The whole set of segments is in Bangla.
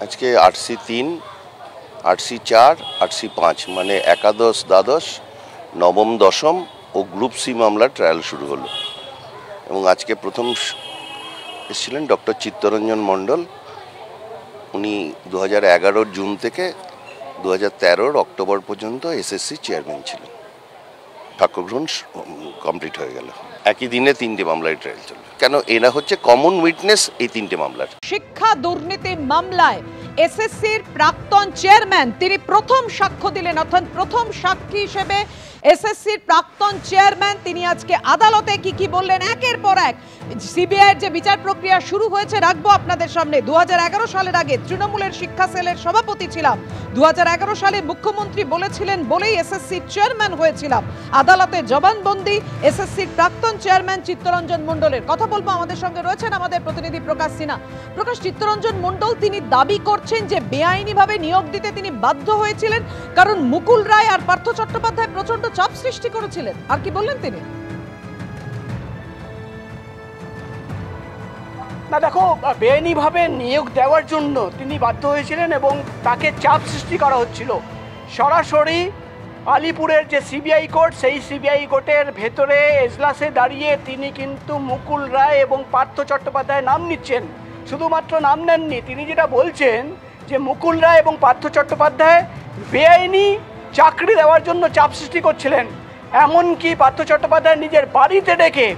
আজকে ৮C3, ৮C4, ৮C5 মানে একাদশ, দ্বাদশ, নবম, দশম ও গ্রুপ সি মামলার ট্রায়াল শুরু হলো। এবং আজকে প্রথম এসেছিলেন ডক্টর চিত্তরঞ্জন মণ্ডল। উনি 2011 জুন থেকে 2013 অক্টোবর পর্যন্ত এসএসসি চেয়ারম্যান ছিলেন। সাক্ষ্যগ্রহণ কমপ্লিট হয়ে গেল। একই দিনে 3টে মামলায় ট্রায়াল চলবে। কেন এরা হচ্ছে কমন উইটনেস এই 3টে মামলার। শিক্ষা দুর্নীতি মামলায় এসএসসির প্রাক্তন চেয়ারম্যান তিনি প্রথম সাক্ষ্য দিলেন, অর্থাৎ প্রথম সাক্ষী হিসেবে এসএসসির প্রাক্তন চেয়ারম্যান তিনি আজকে আদালতে কি বললেন একের পর এক। সিবিআইয়ের যে বিচার প্রক্রিয়া শুরু হয়েছে রাখবো আপনাদের সামনে। 2011 সালের আগে তৃণমূলের শিক্ষা সেলের সভাপতি ছিলাম। 2011 সালে মুখ্যমন্ত্রী বলেছিলেন বলেই এসএসসির চেয়ারম্যান হয়েছিলাম। আদালতে জবানবন্দি এসএসসির প্রাক্তন চেয়ারম্যান চিত্তরঞ্জন মণ্ডলের। কথা বলবো, আমাদের সঙ্গে রয়েছেন আমাদের প্রতিনিধি প্রকাশ সিনহা। প্রকাশ, চিত্তরঞ্জন মণ্ডল তিনি দাবি করছেন যে বেআইনিভাবে নিয়োগ দিতে তিনি বাধ্য হয়েছিলেন কারণ মুকুল রায় আর পার্থ চট্টোপাধ্যায় প্রচন্ড চাপ সৃষ্টি করেছিলেন। আর কি বললেন তিনি? না দেখো, বেআইনিভাবে নিয়োগ দেওয়ার জন্য তিনি বাধ্য হয়েছিলেন এবং তাকে চাপ সৃষ্টি করা হচ্ছিল। সরাসরি আলিপুরের যে সিবিআই কোর্ট, সেই সিবিআই কোর্টের ভেতরে এজলাসে দাঁড়িয়ে তিনি কিন্তু মুকুল রায় এবং পার্থ চট্টোপাধ্যায়ের নাম নিচ্ছেন। শুধুমাত্র নাম নেননি, তিনি যেটা বলছেন যে মুকুল রায় এবং পার্থ চট্টোপাধ্যায় বেআইনি চাকরি দেওয়ার জন্য চাপ সৃষ্টি করছিলেন। এমনকি পার্থ চট্টোপাধ্যায় নিজের বাড়িতে ডেকে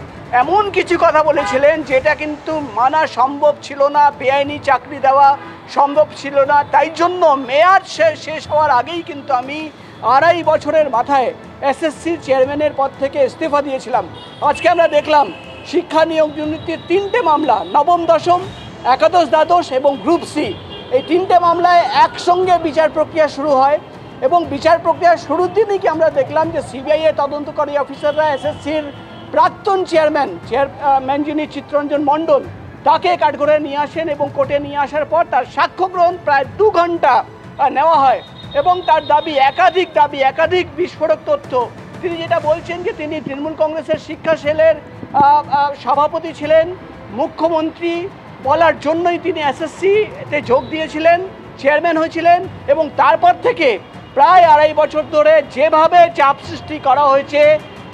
এমন কিছু কথা বলেছিলেন যেটা কিন্তু মানা সম্ভব ছিল না, বেআইনি চাকরি দেওয়া সম্ভব ছিল না। তাই জন্য মেয়াদ শেষ হওয়ার আগেই কিন্তু আমি 2.5 বছরের মাথায় এসএসসির চেয়ারম্যানের পদ থেকে ইস্তফা দিয়েছিলাম। আজকে আমরা দেখলাম শিক্ষা নিয়োগ দুর্নীতির 3টে মামলা, নবম, দশম, একাদশ, দ্বাদশ এবং গ্রুপ সি, এই 3টে মামলায় একসঙ্গে বিচার প্রক্রিয়া শুরু হয়। এবং বিচার প্রক্রিয়ার শুরুর দিনই কি আমরা দেখলাম যে সিবিআইয়ের তদন্তকারী অফিসাররা এসএসসির প্রাক্তন চেয়ারম্যান যিনি চিত্তরঞ্জন মণ্ডল তাকে কাঠগড়ায় নিয়ে আসেন এবং কোর্টে নিয়ে আসার পর তার সাক্ষ্য গ্রহণ প্রায় 2 ঘন্টা নেওয়া হয়। এবং তার একাধিক বিস্ফোরক তথ্য। তিনি যেটা বলছেন যে তিনি তৃণমূল কংগ্রেসের শিক্ষা সেলের সভাপতি ছিলেন, মুখ্যমন্ত্রী বলার জন্যই তিনি এসএসসিতে যোগ দিয়েছিলেন, চেয়ারম্যান হয়েছিলেন এবং তারপর থেকে প্রায় 2.5 বছর ধরে যেভাবে চাপ সৃষ্টি করা হয়েছে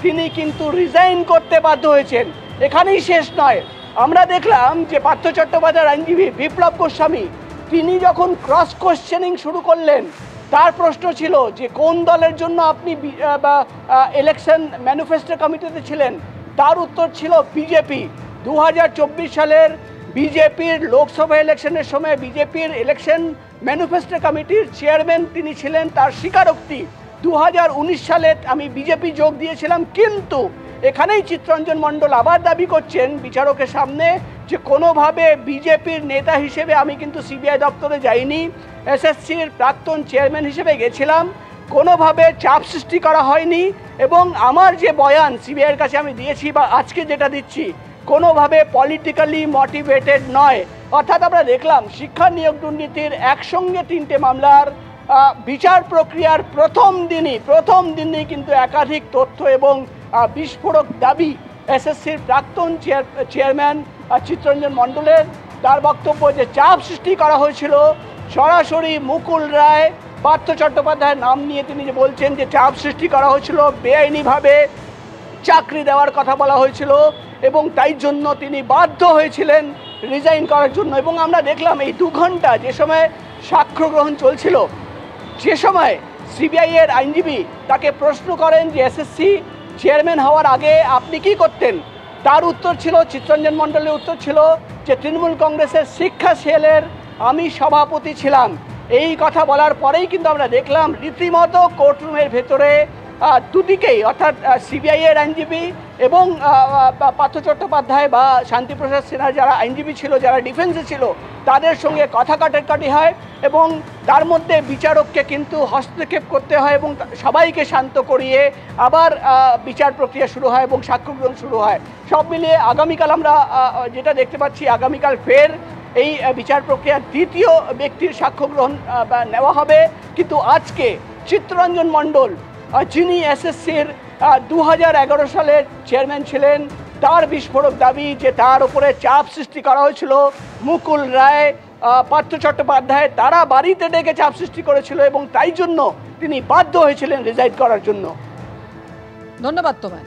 তিনি কিন্তু রিজাইন করতে বাধ্য হয়েছেন। এখানেই শেষ নয়, আমরা দেখলাম যে পার্থ চট্টোপাধ্যায়ের আইনজীবী বিপ্লব গোস্বামী তিনি যখন ক্রস কোশ্চেনিং শুরু করলেন, তার প্রশ্ন ছিল যে কোন দলের জন্য আপনি ইলেকশন ম্যানিফেস্টো কমিটিতে ছিলেন, তার উত্তর ছিল বিজেপি। 2024 সালের বিজেপির লোকসভা ইলেকশনের সময় বিজেপির ইলেকশন ম্যানিফেস্টো কমিটির চেয়ারম্যান তিনি ছিলেন, তার স্বীকারোক্তি। 2019 সালে আমি বিজেপি যোগ দিয়েছিলাম, কিন্তু এখানেই চিত্তরঞ্জন মণ্ডল আবার দাবি করছেন বিচারকের সামনে যে কোনোভাবে বিজেপির নেতা হিসেবে আমি কিন্তু সিবিআই দপ্তরে যাইনি, এসএসসির প্রাক্তন চেয়ারম্যান হিসেবে গেছিলাম, কোনোভাবে চাপ সৃষ্টি করা হয়নি এবং আমার যে বয়ান সিবিআইয়ের কাছে আমি দিয়েছি বা আজকে যেটা দিচ্ছি কোনোভাবে পলিটিক্যালি মোটিভেটেড নয়। অর্থাৎ আমরা দেখলাম শিক্ষা নিয়োগ দুর্নীতির একসঙ্গে 3টে মামলার বিচার প্রক্রিয়ার প্রথম দিনই কিন্তু একাধিক তথ্য এবং বিস্ফোরক দাবি এসএসসির প্রাক্তন চেয়ারম্যান চিত্তরঞ্জন মণ্ডলের। তার বক্তব্য যে চাপ সৃষ্টি করা হয়েছিল, সরাসরি মুকুল রায়, পার্থ চট্টোপাধ্যায়ের নাম নিয়ে তিনি যে বলছেন যে চাপ সৃষ্টি করা হয়েছিল, বেআইনিভাবে চাকরি দেওয়ার কথা বলা হয়েছিল এবং তাই জন্য তিনি বাধ্য হয়েছিলেন রিজাইন করার জন্য। এবং আমরা দেখলাম এই 2 ঘন্টা যে সময় সাক্ষ্য গ্রহণ চলছিল, যে সময় সিবিআইয়ের আইনজীবী তাকে প্রশ্ন করেন যে এসএসসি চেয়ারম্যান হওয়ার আগে আপনি কি করতেন, তার উত্তর ছিল, চিত্তরঞ্জন মণ্ডলের উত্তর ছিল যে তৃণমূল কংগ্রেসের শিক্ষা সেলের আমি সভাপতি ছিলাম। এই কথা বলার পরেই কিন্তু আমরা দেখলাম রীতিমতো কোর্টরুমের ভেতরে দুদিকেই, অর্থাৎ সিবিআইয়ের আইনজীবী এবং পার্থ চট্টোপাধ্যায় বা শান্তিপ্রসাদ সিনহা যারা আইনজীবী ছিল, যারা ডিফেন্সে ছিল, তাদের সঙ্গে কথা কাটাকাটি হয় এবং তার মধ্যে বিচারককে কিন্তু হস্তক্ষেপ করতে হয় এবং সবাইকে শান্ত করিয়ে আবার বিচার প্রক্রিয়া শুরু হয় এবং সাক্ষ্য গ্রহণ শুরু হয়। সব মিলিয়ে আগামীকাল আমরা যেটা দেখতে পাচ্ছি, আগামীকাল ফের এই বিচার প্রক্রিয়ার 2য় ব্যক্তির সাক্ষ্য গ্রহণ নেওয়া হবে। কিন্তু আজকে চিত্তরঞ্জন মণ্ডল যিনি এসএসসির 2011 সালের চেয়ারম্যান ছিলেন, তার বিস্ফোরক দাবি যে তার উপরে চাপ সৃষ্টি করা হয়েছিল মুকুল রায় পার্থ চট্টোপাধ্যায়, তারা বাড়িতে ডেকে চাপ সৃষ্টি করেছিল এবং তাই জন্য তিনি বাধ্য হয়েছিলেন রিজাইন করার জন্য। ধন্যবাদ তোমায়।